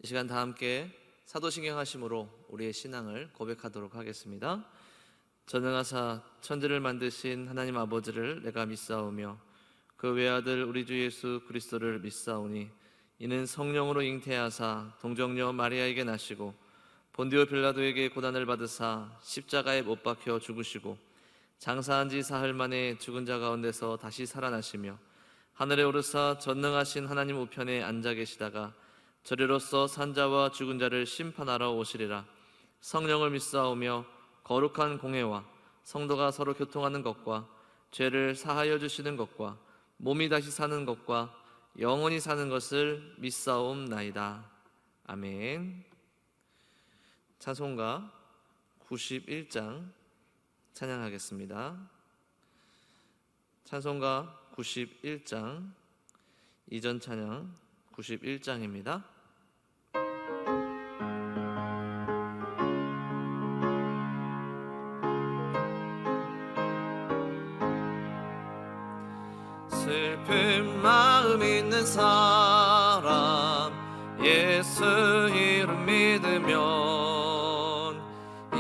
시간 다 함께 사도신경 하심으로 우리의 신앙을 고백하도록 하겠습니다. 전능하사 천지를 만드신 하나님 아버지를 내가 믿사오며 그 외아들 우리 주 예수 그리스도를 믿사오니 이는 성령으로 잉태하사 동정녀 마리아에게 나시고 본디오 빌라도에게 고난을 받으사 십자가에 못 박혀 죽으시고 장사한 지 사흘 만에 죽은 자 가운데서 다시 살아나시며 하늘에 오르사 전능하신 하나님 우편에 앉아 계시다가 저리로서 산자와 죽은 자를 심판하러 오시리라. 성령을 믿사오며 거룩한 공회와 성도가 서로 교통하는 것과 죄를 사하여 주시는 것과 몸이 다시 사는 것과 영원히 사는 것을 믿사옵나이다. 아멘. 찬송가 91장 찬양하겠습니다. 찬송가 91장, 이전 찬양 91장입니다. 슬픈 마음 있는 사람 예수 이름 믿으면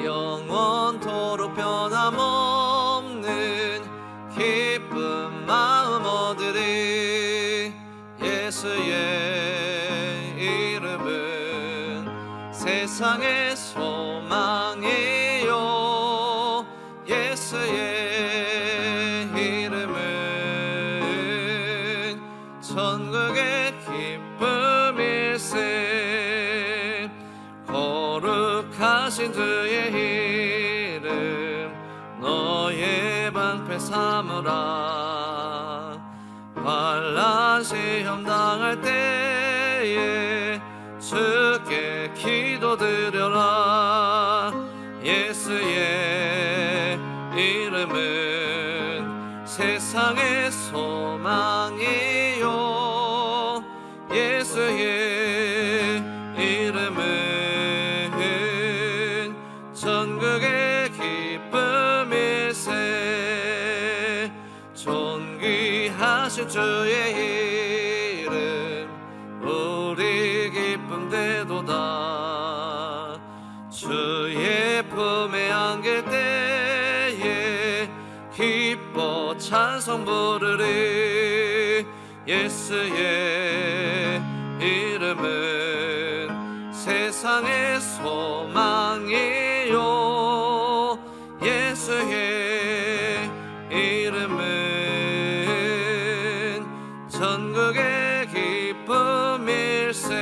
영원토록 변함없는 기쁜 마음 얻으리. 예수의 이름은 세상의 소망이요 예수의 이름은 천국의 기쁨일세. 거룩하신 주의 이름 너의 방패 삼으라. 환난 시험 당할 때에 주께 기도드려라. 예수의 이름은 세상의 소망이요 예수의 이름은 천국의 기쁨일세. 존귀하신 주의 이름 우리 기쁨되도다. 주의 품에 안길 때에 기뻐 찬송 부르리. 예수의 이름은 세상의 소망이요 예수의 이름은 천국의 기쁨일세.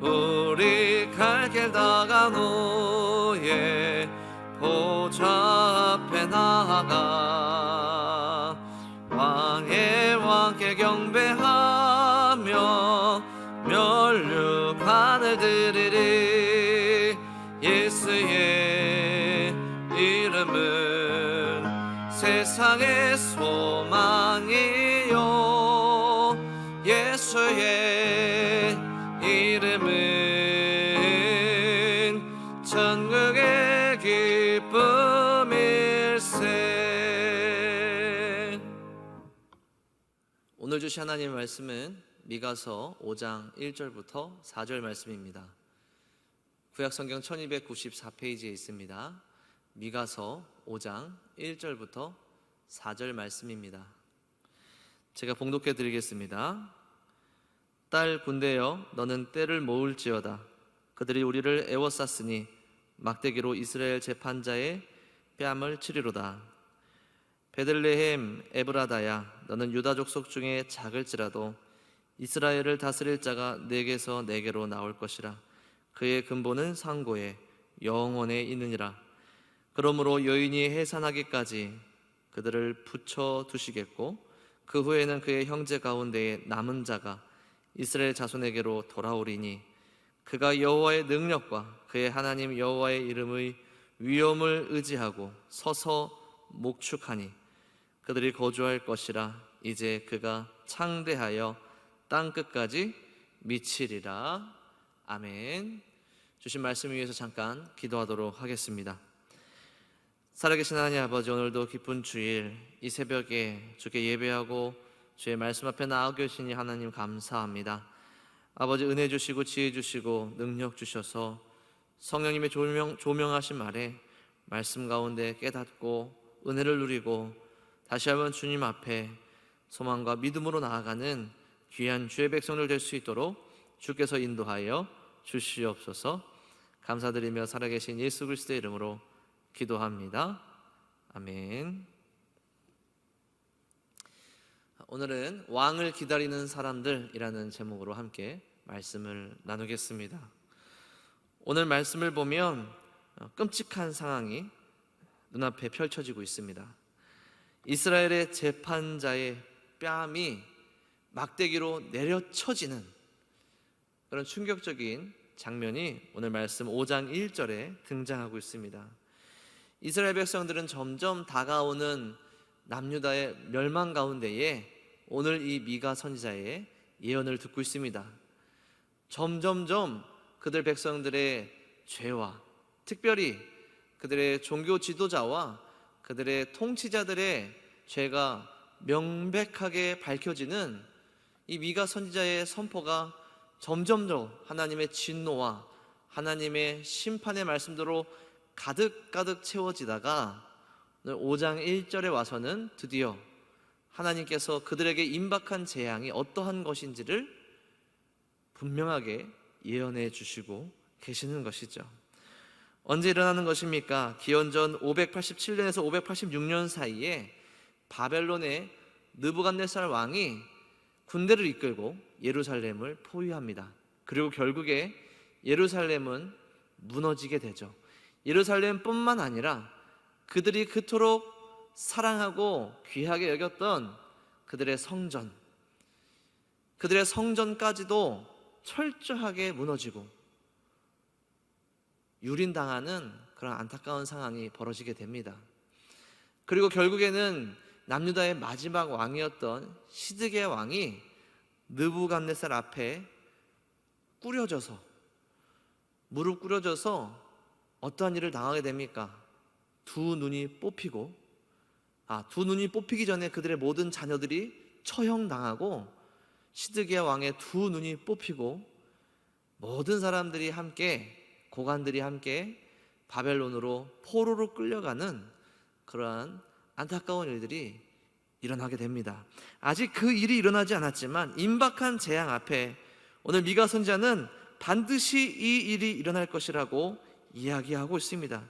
우리 갈 길 다간 후에 보좌 앞에 나아가 왕의 왕께 경배하며 면류관을 드리리. 예수의 이름은 세상의 소망이요 예수의 이름은 천국의 기쁨일세. 오늘 주신 하나님의 말씀은 미가서 5장 1절부터 4절 말씀입니다. 구약성경 1294페이지에 있습니다. 미가서 5장 1절부터 4절 말씀입니다. 제가 봉독해 드리겠습니다. 딸 군대여 너는 때를 모을지어다. 그들이 우리를 애워쌌으니 막대기로 이스라엘 재판자의 뺨을 치리로다. 베들레헴 에브라다야 너는 유다 족속 중에 작을지라도 이스라엘을 다스릴 자가 네게서 네게로 나올 것이라. 그의 근본은 상고에 영원에 있느니라. 그러므로 여인이 해산하기까지 그들을 붙여 두시겠고 그 후에는 그의 형제 가운데에 남은 자가 이스라엘 자손에게로 돌아오리니 그가 여호와의 능력과 그의 하나님 여호와의 이름의 위엄을 의지하고 서서 목축하니 그들이 거주할 것이라. 이제 그가 창대하여 땅 끝까지 미치리라. 아멘. 주신 말씀 위해서 잠깐 기도하도록 하겠습니다. 살아계신 하나님 아버지, 오늘도 기쁜 주일 이 새벽에 주께 예배하고 주의 말씀 앞에 나아 계시니 하나님 감사합니다. 아버지 은혜 주시고 지혜 주시고 능력 주셔서 성령님의 조명하신 말에 말씀 가운데 깨닫고 은혜를 누리고 다시 한번 주님 앞에 소망과 믿음으로 나아가는 귀한 주의 백성들 될 수 있도록 주께서 인도하여 주시옵소서. 감사드리며 살아계신 예수 그리스도의 이름으로 기도합니다. 아멘. 오늘은 왕을 기다리는 사람들이라는 제목으로 함께 말씀을 나누겠습니다. 오늘 말씀을 보면 끔찍한 상황이 눈앞에 펼쳐지고 있습니다. 이스라엘의 재판자의 뺨이 막대기로 내려쳐지는 그런 충격적인 장면이 오늘 말씀 5장 1절에 등장하고 있습니다. 이스라엘 백성들은 점점 다가오는 남유다의 멸망 가운데에 오늘 이 미가 선지자의 예언을 듣고 있습니다. 점점점 그들 백성들의 죄와 특별히 그들의 종교 지도자와 그들의 통치자들의 죄가 명백하게 밝혀지는 이 미가 선지자의 선포가 점점 더 하나님의 진노와 하나님의 심판의 말씀대로 가득가득 채워지다가 5장 1절에 와서는 드디어 하나님께서 그들에게 임박한 재앙이 어떠한 것인지를 분명하게 예언해 주시고 계시는 것이죠. 언제 일어나는 것입니까? 기원전 587년에서 586년 사이에 바벨론의 느부갓네살 왕이 군대를 이끌고 예루살렘을 포위합니다. 그리고 결국에 예루살렘은 무너지게 되죠. 예루살렘뿐만 아니라 그들이 그토록 사랑하고 귀하게 여겼던 그들의 성전까지도 철저하게 무너지고 유린당하는 그런 안타까운 상황이 벌어지게 됩니다. 그리고 결국에는 남유다의 마지막 왕이었던 시드기야 왕이 느부갓네살 앞에 무릎 꿇어져서 어떠한 일을 당하게 됩니까? 두 눈이 뽑히기 전에 그들의 모든 자녀들이 처형당하고 시드기야 왕의 두 눈이 뽑히고 모든 사람들이 함께 고관들이 함께 바벨론으로 포로로 끌려가는 그러한 안타까운 일들이 일어나게 됩니다. 아직 그 일이 일어나지 않았지만 임박한 재앙 앞에 오늘 미가 선지자는 반드시 이 일이 일어날 것이라고 이야기하고 있습니다.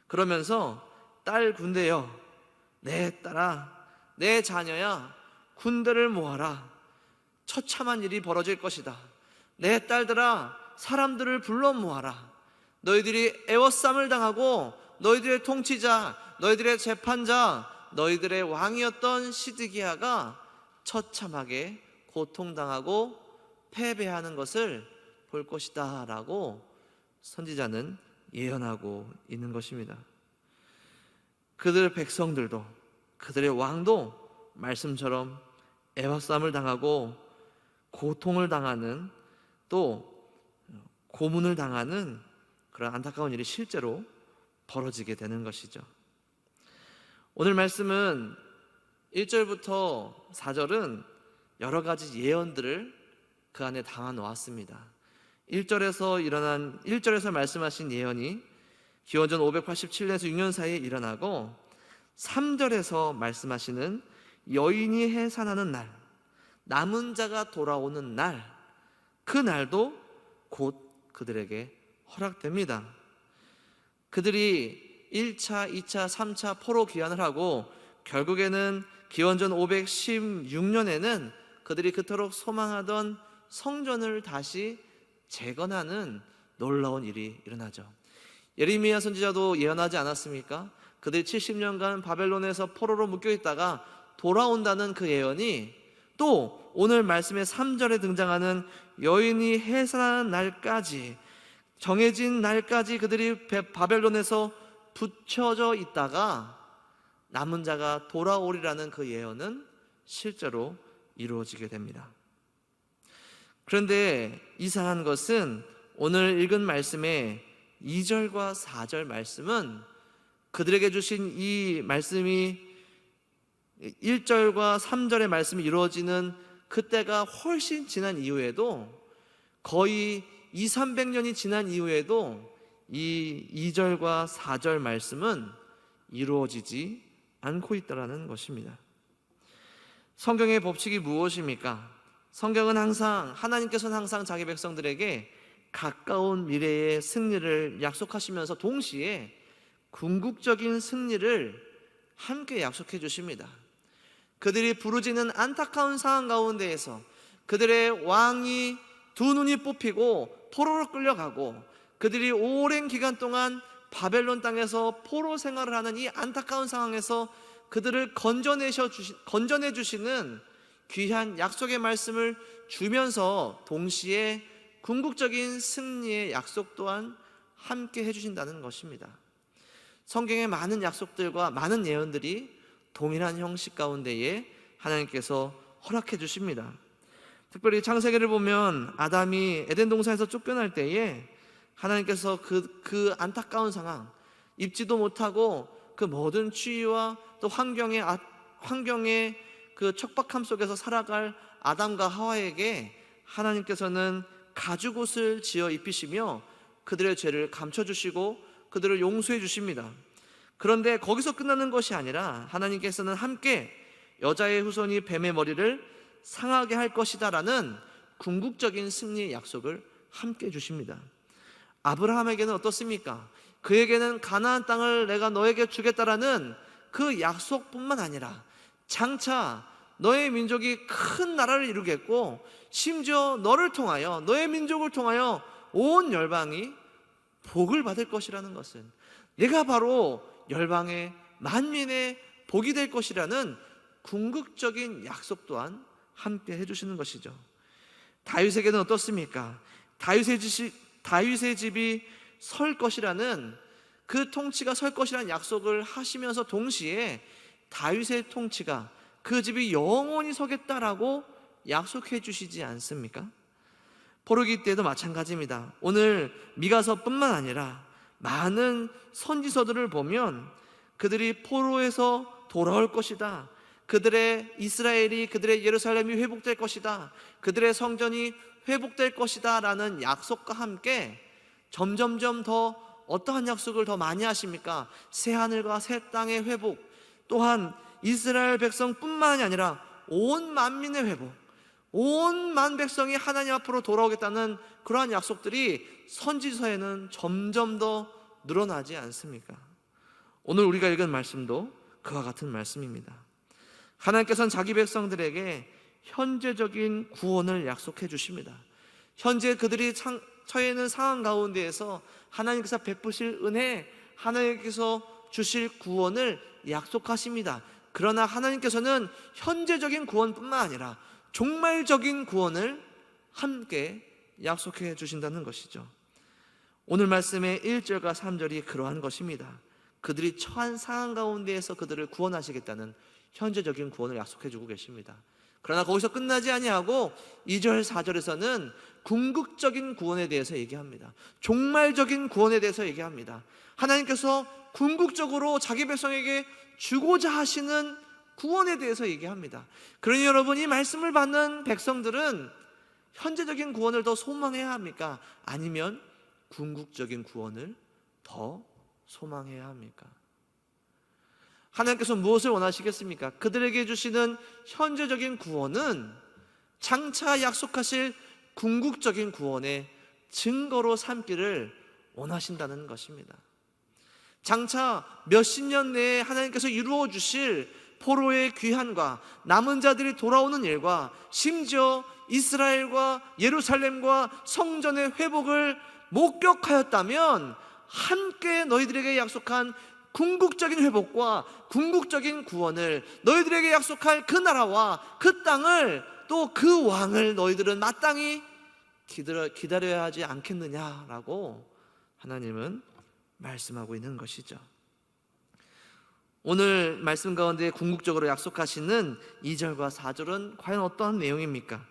그러면서 딸 군대여, 내 딸아, 내 자녀야, 군대를 모아라. 처참한 일이 벌어질 것이다. 내 딸들아, 사람들을 불러 모아라. 너희들이 애워쌈을 당하고 너희들의 통치자, 너희들의 재판자, 너희들의 왕이었던 시드기야가 처참하게 고통당하고 패배하는 것을 볼 것이다 라고 선지자는 예언하고 있는 것입니다. 그들 백성들도, 그들의 왕도 말씀처럼 애워쌈을 당하고 고통을 당하는, 또 고문을 당하는 그런 안타까운 일이 실제로 벌어지게 되는 것이죠. 오늘 말씀은 1절부터 4절은 여러 가지 예언들을 그 안에 담아 놓았습니다. 1절에서 말씀하신 예언이 기원전 587년에서 6년 사이에 일어나고, 3절에서 말씀하시는 여인이 해산하는 날, 남은 자가 돌아오는 날, 그 날도 곧 그들에게 허락됩니다. 그들이 1차, 2차, 3차 포로 귀환을 하고 결국에는 기원전 516년에는 그들이 그토록 소망하던 성전을 다시 재건하는 놀라운 일이 일어나죠. 예레미야 선지자도 예언하지 않았습니까? 그들이 70년간 바벨론에서 포로로 묶여있다가 돌아온다는 그 예언이 또 오늘 말씀의 3절에 등장하는 여인이 해산하는 날까지, 정해진 날까지 그들이 바벨론에서 붙여져 있다가 남은 자가 돌아오리라는 그 예언은 실제로 이루어지게 됩니다. 그런데 이상한 것은 오늘 읽은 말씀의 2절과 4절 말씀은 그들에게 주신 이 말씀이 1절과 3절의 말씀이 이루어지는 그때가 훨씬 지난 이후에도 거의 200~300년이 지난 이후에도 이 2절과 4절 말씀은 이루어지지 않고 있다는 것입니다. 성경의 법칙이 무엇입니까? 성경은 하나님께서는 항상 자기 백성들에게 가까운 미래의 승리를 약속하시면서 동시에 궁극적인 승리를 함께 약속해 주십니다. 그들이 부르짖는 안타까운 상황 가운데에서 그들의 왕이 두 눈이 뽑히고 포로로 끌려가고 그들이 오랜 기간 동안 바벨론 땅에서 포로 생활을 하는 이 안타까운 상황에서 그들을 건져내 주시는 귀한 약속의 말씀을 주면서 동시에 궁극적인 승리의 약속 또한 함께 해주신다는 것입니다. 성경의 많은 약속들과 많은 예언들이 동일한 형식 가운데에 하나님께서 허락해 주십니다. 특별히 창세기를 보면 아담이 에덴 동산에서 쫓겨날 때에 하나님께서 그 안타까운 상황, 입지도 못하고 그 모든 추위와 또 환경의 그 척박함 속에서 살아갈 아담과 하와에게 하나님께서는 가죽옷을 지어 입히시며 그들의 죄를 감춰주시고 그들을 용서해 주십니다. 그런데 거기서 끝나는 것이 아니라 하나님께서는 함께 여자의 후손이 뱀의 머리를 상하게 할 것이다 라는 궁극적인 승리의 약속을 함께 주십니다. 아브라함에게는 어떻습니까? 그에게는 가나안 땅을 내가 너에게 주겠다라는 그 약속뿐만 아니라 장차 너의 민족이 큰 나라를 이루겠고 심지어 너를 통하여, 너의 민족을 통하여 온 열방이 복을 받을 것이라는 것은, 내가 바로 열방의 만민의 복이 될 것이라는 궁극적인 약속 또한 함께 해주시는 것이죠. 다윗에게는 어떻습니까? 다윗의 집이 설 것이라는, 그 통치가 설 것이라는 약속을 하시면서 동시에 다윗의 통치가, 그 집이 영원히 서겠다라고 약속해 주시지 않습니까? 포로기 때도 마찬가지입니다. 오늘 미가서뿐만 아니라 많은 선지서들을 보면 그들이 포로에서 돌아올 것이다, 그들의 이스라엘이, 그들의 예루살렘이 회복될 것이다, 그들의 성전이 회복될 것이다 라는 약속과 함께 점점점 더 어떠한 약속을 더 많이 하십니까? 새 하늘과 새 땅의 회복, 또한 이스라엘 백성뿐만이 아니라 온 만민의 회복, 온 만 백성이 하나님 앞으로 돌아오겠다는 그러한 약속들이 선지서에는 점점 더 늘어나지 않습니까? 오늘 우리가 읽은 말씀도 그와 같은 말씀입니다. 하나님께서는 자기 백성들에게 현재적인 구원을 약속해 주십니다. 현재 그들이 처해 있는 상황 가운데에서 하나님께서 베푸실 은혜, 하나님께서 주실 구원을 약속하십니다. 그러나 하나님께서는 현재적인 구원뿐만 아니라 종말적인 구원을 함께 약속해 주신다는 것이죠. 오늘 말씀의 1절과 3절이 그러한 것입니다. 그들이 처한 상황 가운데에서 그들을 구원하시겠다는 현재적인 구원을 약속해 주고 계십니다. 그러나 거기서 끝나지 아니하고 2절, 4절에서는 궁극적인 구원에 대해서 얘기합니다. 종말적인 구원에 대해서 얘기합니다. 하나님께서 궁극적으로 자기 백성에게 주고자 하시는 구원에 대해서 얘기합니다. 그러니 여러분, 이 말씀을 받는 백성들은 현재적인 구원을 더 소망해야 합니까? 아니면 궁극적인 구원을 더 소망해야 합니까? 하나님께서 무엇을 원하시겠습니까? 그들에게 주시는 현재적인 구원은 장차 약속하실 궁극적인 구원의 증거로 삼기를 원하신다는 것입니다. 장차 몇십 년 내에 하나님께서 이루어 주실 포로의 귀환과 남은 자들이 돌아오는 일과 심지어 이스라엘과 예루살렘과 성전의 회복을 목격하였다면 함께 너희들에게 약속한 궁극적인 회복과 궁극적인 구원을, 너희들에게 약속할 그 나라와 그 땅을, 또 그 왕을 너희들은 마땅히 기다려야 하지 않겠느냐라고 하나님은 말씀하고 있는 것이죠. 오늘 말씀 가운데 궁극적으로 약속하시는 2절과 4절은 과연 어떠한 내용입니까?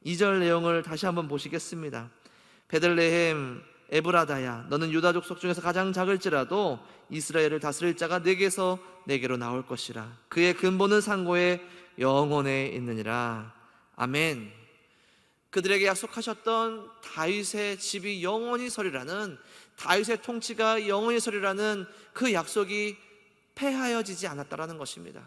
2절 내용을 다시 한번 보시겠습니다. 베들레헴 에브라다야, 너는 유다 족속 중에서 가장 작을지라도 이스라엘을 다스릴 자가 내게서 내게로 나올 것이라. 그의 근본은 상고에 영원에 있느니라. 아멘. 그들에게 약속하셨던 다윗의 집이 영원히 서리라는, 다윗의 통치가 영원히 서리라는 그 약속이 폐하여지지 않았다라는 것입니다.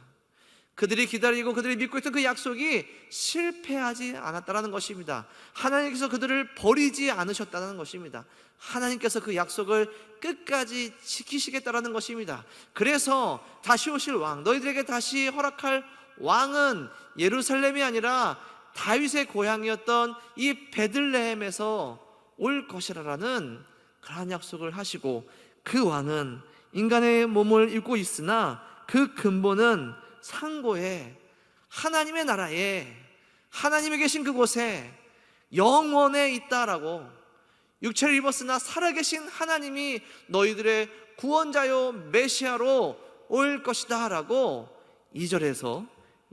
그들이 기다리고 그들이 믿고 있던 그 약속이 실패하지 않았다라는 것입니다. 하나님께서 그들을 버리지 않으셨다는 것입니다. 하나님께서 그 약속을 끝까지 지키시겠다라는 것입니다. 그래서 다시 오실 왕, 너희들에게 다시 허락할 왕은 예루살렘이 아니라 다윗의 고향이었던 이 베들레헴에서 올 것이라는 그러한 약속을 하시고, 그 왕은 인간의 몸을 입고 있으나 그 근본은 상고에, 하나님의 나라에, 하나님이 계신 그곳에 영원에 있다라고, 육체를 입었으나 살아계신 하나님이 너희들의 구원자요 메시아로 올 것이다 라고 2절에서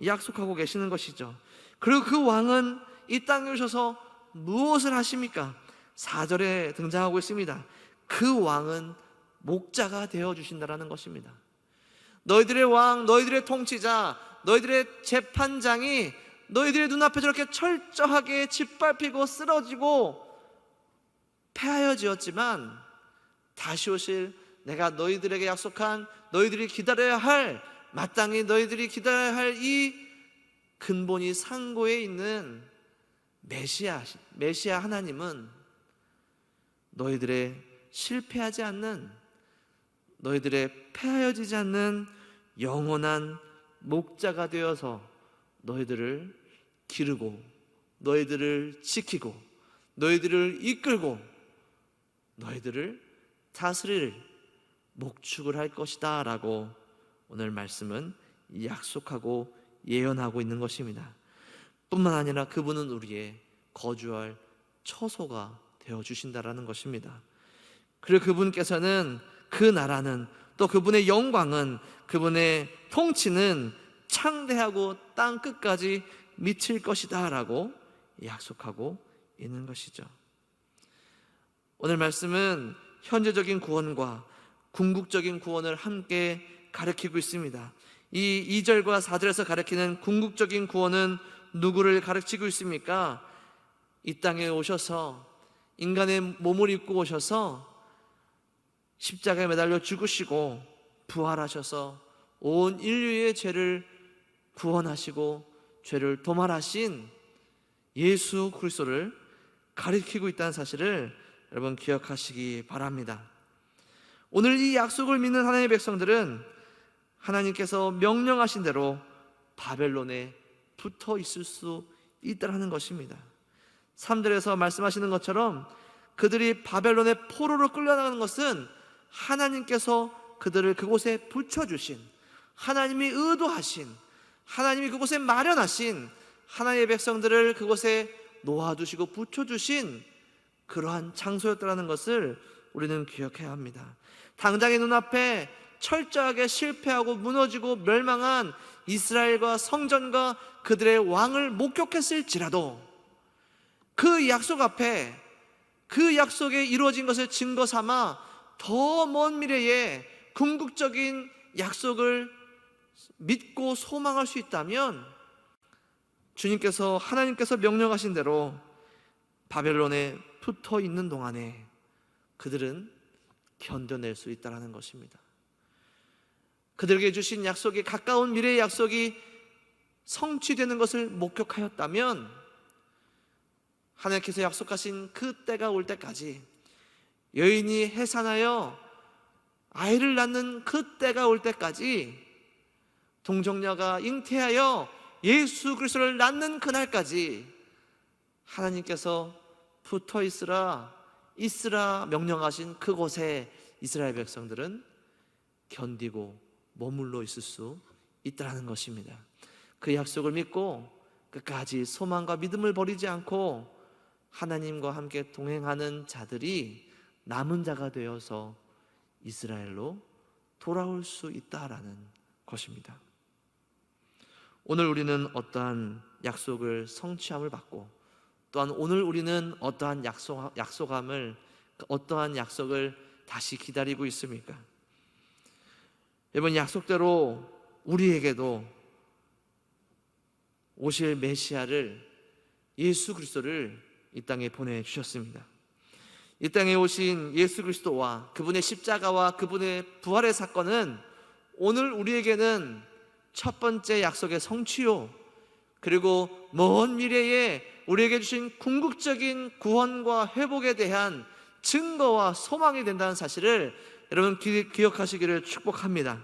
약속하고 계시는 것이죠. 그리고 그 왕은 이 땅에 오셔서 무엇을 하십니까? 4절에 등장하고 있습니다. 그 왕은 목자가 되어주신다라는 것입니다. 너희들의 왕, 너희들의 통치자, 너희들의 재판장이 너희들의 눈앞에 저렇게 철저하게 짓밟히고 쓰러지고 폐하여지었지만, 다시 오실 내가 너희들에게 약속한, 너희들이 기다려야 할, 마땅히 너희들이 기다려야 할 이 근본이 상고에 있는 메시아 하나님은 너희들의 실패하지 않는, 너희들의 폐하여지지 않는 영원한 목자가 되어서 너희들을 기르고, 너희들을 지키고, 너희들을 이끌고, 너희들을 다스릴 목축을 할 것이다 라고 오늘 말씀은 약속하고 예언하고 있는 것입니다. 뿐만 아니라 그분은 우리의 거주할 처소가 되어주신다라는 것입니다. 그리고 그분께서는, 그 나라는, 또 그분의 영광은, 그분의 통치는 창대하고 땅 끝까지 미칠 것이다 라고 약속하고 있는 것이죠. 오늘 말씀은 현재적인 구원과 궁극적인 구원을 함께 가리키고 있습니다. 이 2절과 4절에서 가리키는 궁극적인 구원은 누구를 가르치고 있습니까? 이 땅에 오셔서 인간의 몸을 입고 오셔서 십자가에 매달려 죽으시고 부활하셔서 온 인류의 죄를 구원하시고 죄를 도말하신 예수 그리스도를 가리키고 있다는 사실을 여러분 기억하시기 바랍니다. 오늘 이 약속을 믿는 하나님의 백성들은 하나님께서 명령하신 대로 바벨론에 붙어 있을 수 있다는 것입니다. 3절에서 말씀하시는 것처럼 그들이 바벨론의 포로로 끌려나가는 것은 하나님께서 그들을 그곳에 붙여주신, 하나님이 의도하신, 하나님이 그곳에 마련하신, 하나님의 백성들을 그곳에 놓아두시고 붙여주신 그러한 장소였다는 것을 우리는 기억해야 합니다. 당장의 눈앞에 철저하게 실패하고 무너지고 멸망한 이스라엘과 성전과 그들의 왕을 목격했을지라도 그 약속 앞에, 그 약속에 이루어진 것을 증거 삼아 더 먼 미래에 궁극적인 약속을 믿고 소망할 수 있다면, 주님께서, 하나님께서 명령하신 대로 바벨론에 붙어 있는 동안에 그들은 견뎌낼 수 있다는 것입니다. 그들에게 주신 약속이, 가까운 미래의 약속이 성취되는 것을 목격하였다면, 하나님께서 약속하신 그 때가 올 때까지, 여인이 해산하여 아이를 낳는 그 때가 올 때까지, 동정녀가 잉태하여 예수 그리스도를 낳는 그날까지 하나님께서 붙어 있으라 명령하신 그곳에 이스라엘 백성들은 견디고 머물러 있을 수 있다는 것입니다. 그 약속을 믿고 끝까지 소망과 믿음을 버리지 않고 하나님과 함께 동행하는 자들이 남은 자가 되어서 이스라엘로 돌아올 수 있다라는 것입니다. 오늘 우리는 어떠한 약속을 성취함을 받고, 또한 오늘 우리는 어떠한 어떠한 약속을 다시 기다리고 있습니까? 여러분, 약속대로 우리에게도 오실 메시아를 예수 그리스도를 이 땅에 보내주셨습니다. 이 땅에 오신 예수 그리스도와 그분의 십자가와 그분의 부활의 사건은 오늘 우리에게는 첫 번째 약속의 성취요, 그리고 먼 미래에 우리에게 주신 궁극적인 구원과 회복에 대한 증거와 소망이 된다는 사실을 여러분 기억하시기를 축복합니다.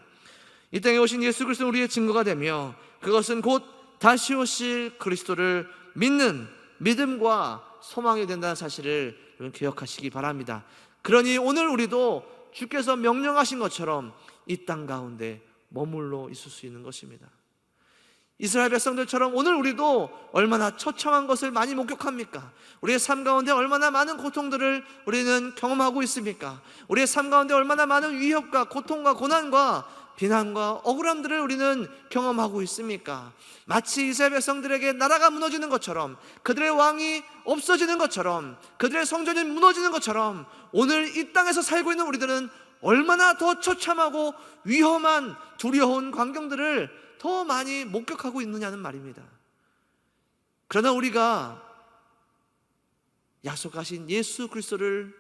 이 땅에 오신 예수 그리스도는 우리의 증거가 되며, 그것은 곧 다시 오실 그리스도를 믿는 믿음과 소망이 된다는 사실을 여러분 기억하시기 바랍니다. 그러니 오늘 우리도 주께서 명령하신 것처럼 이 땅 가운데 머물러 있을 수 있는 것입니다. 이스라엘 백성들처럼 오늘 우리도 얼마나 처참한 것을 많이 목격합니까? 우리의 삶 가운데 얼마나 많은 고통들을 우리는 경험하고 있습니까? 우리의 삶 가운데 얼마나 많은 위협과 고통과 고난과 비난과 억울함들을 우리는 경험하고 있습니까? 마치 이스라엘 백성들에게 나라가 무너지는 것처럼, 그들의 왕이 없어지는 것처럼, 그들의 성전이 무너지는 것처럼 오늘 이 땅에서 살고 있는 우리들은 얼마나 더 처참하고 위험한 두려운 광경들을 더 많이 목격하고 있느냐는 말입니다. 그러나 우리가 약속하신 예수 그리스도를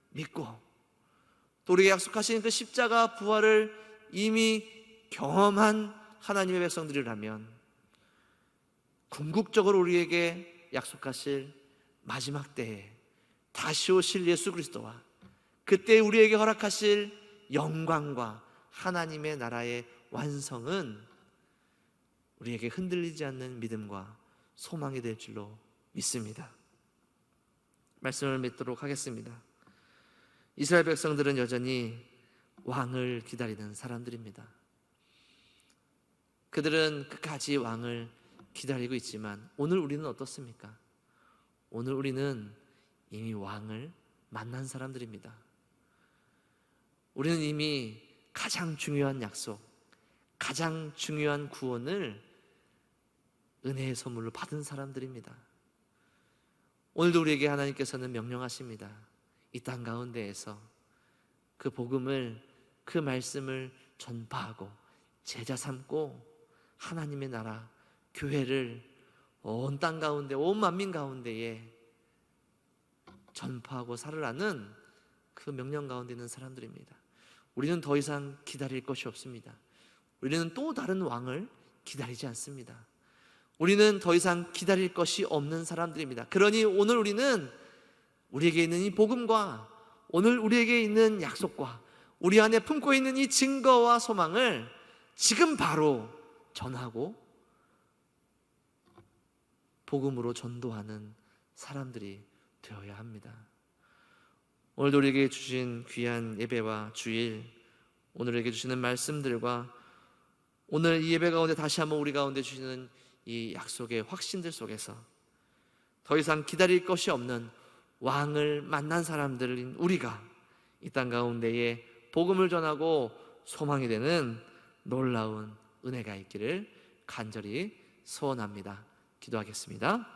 믿고 또 우리에게 약속하신 그 십자가 부활을 이미 경험한 하나님의 백성들이라면 궁극적으로 우리에게 약속하실 마지막 때에 다시 오실 예수 그리스도와 그때 우리에게 허락하실 영광과 하나님의 나라의 완성은 우리에게 흔들리지 않는 믿음과 소망이 될 줄로 믿습니다. 말씀을 맺도록 하겠습니다. 이스라엘 백성들은 여전히 왕을 기다리는 사람들입니다. 그들은 끝까지 왕을 기다리고 있지만 오늘 우리는 어떻습니까? 오늘 우리는 이미 왕을 만난 사람들입니다. 우리는 이미 가장 중요한 약속, 가장 중요한 구원을 은혜의 선물로 받은 사람들입니다. 오늘도 우리에게 하나님께서는 명령하십니다. 이 땅 가운데에서 그 복음을, 그 말씀을 전파하고 제자 삼고 하나님의 나라, 교회를 온 땅 가운데, 온 만민 가운데에 전파하고 살으라는 그 명령 가운데 있는 사람들입니다. 우리는 더 이상 기다릴 것이 없습니다. 우리는 또 다른 왕을 기다리지 않습니다. 우리는 더 이상 기다릴 것이 없는 사람들입니다. 그러니 오늘 우리는 우리에게 있는 이 복음과 오늘 우리에게 있는 약속과 우리 안에 품고 있는 이 증거와 소망을 지금 바로 전하고 복음으로 전도하는 사람들이 되어야 합니다. 오늘도 우리에게 주신 귀한 예배와 주일, 오늘에게 주시는 말씀들과 오늘 이 예배 가운데 다시 한번 우리 가운데 주시는 이 약속의 확신들 속에서 더 이상 기다릴 것이 없는 왕을 만난 사람들인 우리가 이 땅 가운데에 복음을 전하고 소망이 되는 놀라운 은혜가 있기를 간절히 소원합니다. 기도하겠습니다.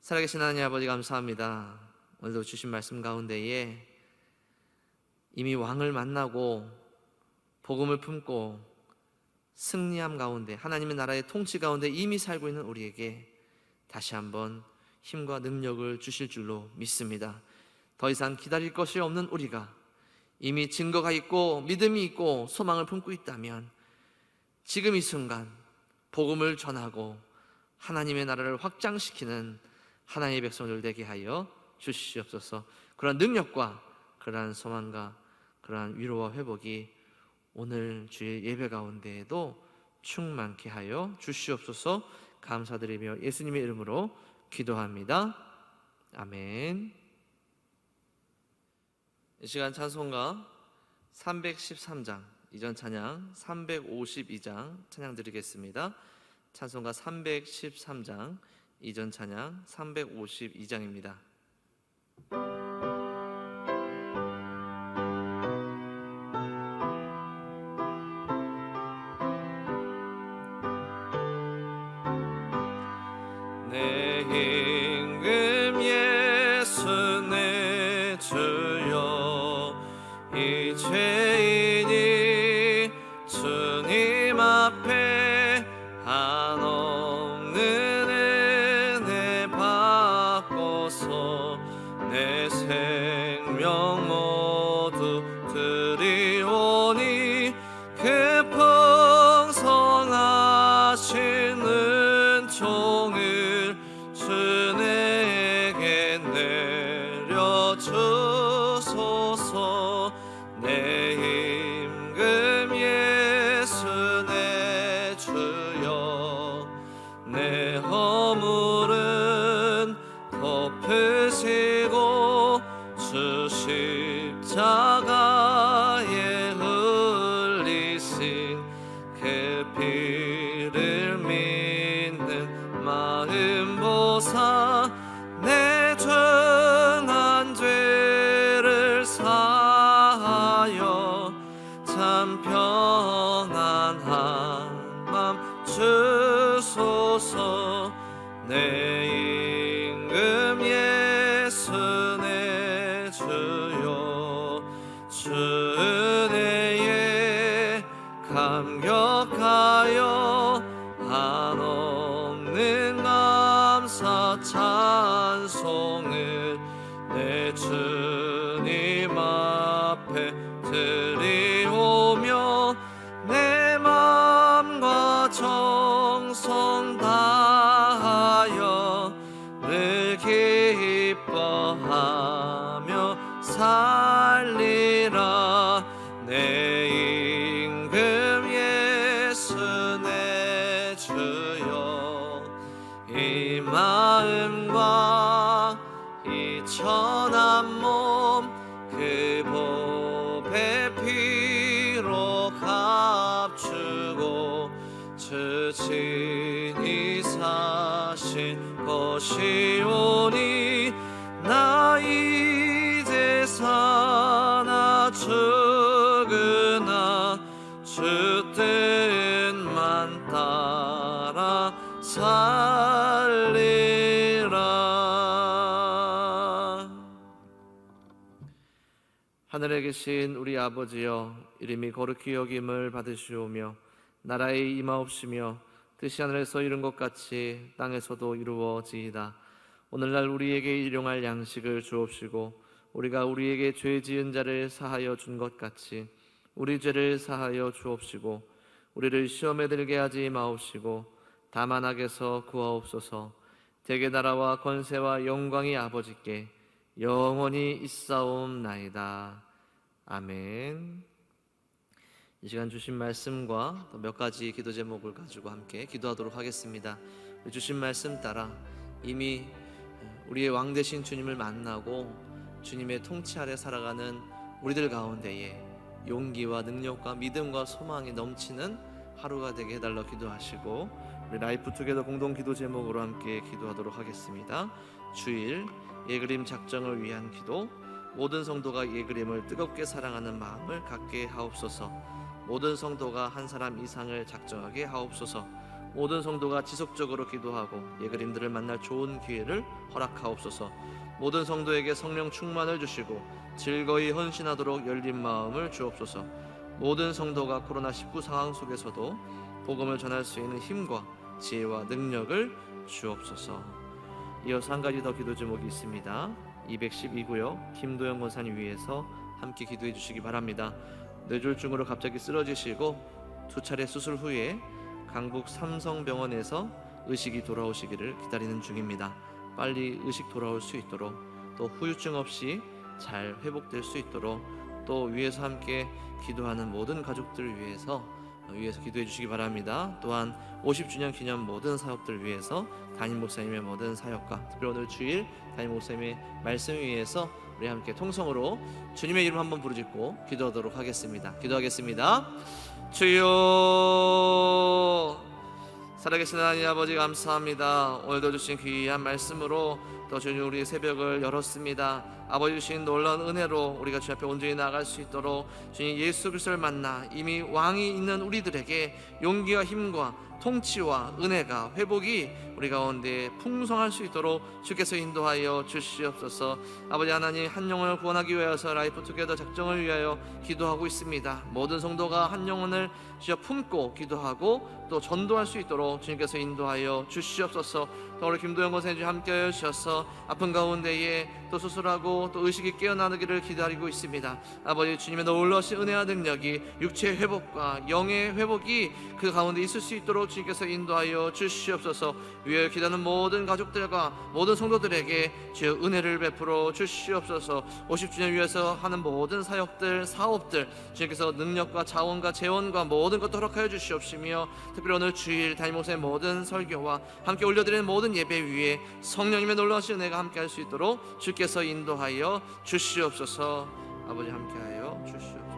살아계신 하나님 아버지, 감사합니다. 오늘도 주신 말씀 가운데에 이미 왕을 만나고 복음을 품고 승리함 가운데, 하나님의 나라의 통치 가운데 이미 살고 있는 우리에게 다시 한번 힘과 능력을 주실 줄로 믿습니다. 더 이상 기다릴 것이 없는 우리가 이미 증거가 있고 믿음이 있고 소망을 품고 있다면 지금 이 순간 복음을 전하고 하나님의 나라를 확장시키는 하나님의 백성들 되게 하여 주시옵소서. 그러한 능력과 그러한 소망과 그러한 위로와 회복이 오늘 주의 예배 가운데에도 충만케 하여 주시옵소서. 감사드리며 예수님의 이름으로 기도합니다. 아멘. 이 시간 찬송가 313장, 이전 찬양 352장 찬양 드리겠습니다. 찬송가 313장, 이전 찬양 352장입니다. 내 임금 예수 내 주여, 이 죄인이 주님 앞에 한없는 종을 주에게 내려주소서. 내 임금 예수 내 주여, 내 허물은 덮으시고 주 십자가에 흘리신 그 피를 믿는 마음 보사 내 전한 죄를 사하여 참 평안한 맘 주소서. 내 임금 예수 내 주여, 주 은혜에 감격하여 한없는 감사 찬송을 내 주님 앞에 드리오며 내 맘과 정성 다하여 늘 기뻐하며 살리라. 내 임금 예수 내 주여, 이 마음과 이 천한 몸 그 보배 피로 값주고 주 친히 사신 것이오니 나 이제 사나 죽으나 주 뜻만 따라 살리라. 하늘에 계신 우리 아버지여, 이름이 거룩히 여김을 받으시오며 나라의 임하옵시며 뜻이 하늘에서 이룬 것 같이 땅에서도 이루어지이다. 오늘날 우리에게 일용할 양식을 주옵시고 우리가 우리에게 죄 지은 자를 사하여 준 것 같이 우리 죄를 사하여 주옵시고 우리를 시험에 들게 하지 마옵시고 다만 악에서 구하옵소서. 대개 나라와 권세와 영광이 아버지께 영원히 있사옵나이다. 아멘. 이 시간 주신 말씀과 또 몇 가지 기도 제목을 가지고 함께 기도하도록 하겠습니다. 주신 말씀 따라 이미 우리의 왕 되신 주님을 만나고 주님의 통치 아래 살아가는 우리들 가운데에 용기와 능력과 믿음과 소망이 넘치는 하루가 되게 해달라 기도하시고, 우리 라이프 투게더 공동 기도 제목으로 함께 기도하도록 하겠습니다. 주일 예그림 작정을 위한 기도. 모든 성도가 예그림을 뜨겁게 사랑하는 마음을 갖게 하옵소서. 모든 성도가 한 사람 이상을 작정하게 하옵소서. 모든 성도가 지속적으로 기도하고 예그림들을 만날 좋은 기회를 허락하옵소서. 모든 성도에게 성령 충만을 주시고 즐거이 헌신하도록 열린 마음을 주옵소서. 모든 성도가 코로나19 상황 속에서도 복음을 전할 수 있는 힘과 지혜와 능력을 주옵소서. 이어서 한 가지 더 기도 제목이 있습니다. 212구역 김도영 권사님 위해서 함께 기도해 주시기 바랍니다. 뇌졸중으로 갑자기 쓰러지시고 2차례 수술 후에 강북 삼성병원에서 의식이 돌아오시기를 기다리는 중입니다. 빨리 의식 돌아올 수 있도록, 또 후유증 없이 잘 회복될 수 있도록, 또 위에서 함께 기도하는 모든 가족들 위해서 기도해 주시기 바랍니다. 또한 50주년 기념 모든 사역들 위해서 담임 목사님의 모든 사역과 특히 오늘 주일 담임 목사님의 말씀 위해서 우리 함께 통성으로 주님의 이름 한번 부르짖고 기도하도록 하겠습니다. 기도하겠습니다. 주여, 살아계신 하나님 아버지 감사합니다. 오늘도 주신 귀한 말씀으로 또 주님 우리 새벽을 열었습니다. 아버지 주신 놀라운 은혜로 우리가 주님 앞에 온전히 나아갈 수 있도록 주님 예수 그리스도를 만나 이미 왕이 있는 우리들에게 용기와 힘과 통치와 은혜가 회복이 우리 가운데 풍성할 수 있도록 주께서 인도하여 주시옵소서. 아버지 하나님, 한 영혼을 구원하기 위해서 라이프 투게더 작정을 위하여 기도하고 있습니다. 모든 성도가 한 영혼을 주여 품고 기도하고 또 또 전도할 수 있도록 주님께서 인도하여 주시옵소서. 또 우리 김도영 권사님 함께하여 주셔서 아픈 가운데에 또 수술하고 또 의식이 깨어나기를 기다리고 있습니다. 아버지 주님의 놀라우신 은혜와 능력이 육체의 회복과 영의 회복이 그 가운데 있을 수 있도록 주님께서 인도하여 주시옵소서. 위에 기다리는 모든 가족들과 모든 성도들에게 주여 은혜를 베풀어 주시옵소서. 50주년 위해서 하는 모든 사역들 사업들 주님께서 능력과 자원과 재원과 모든 것도 허락하여 주시옵시며, 특별히 오늘 주일 담임목사의 모든 설교와 함께 올려드리는 모든 예배 위에 성령님의 놀라우신 은혜가 함께할 수 있도록 주께서 인도하여 주시옵소서. 아버지 함께하여 주시옵소서.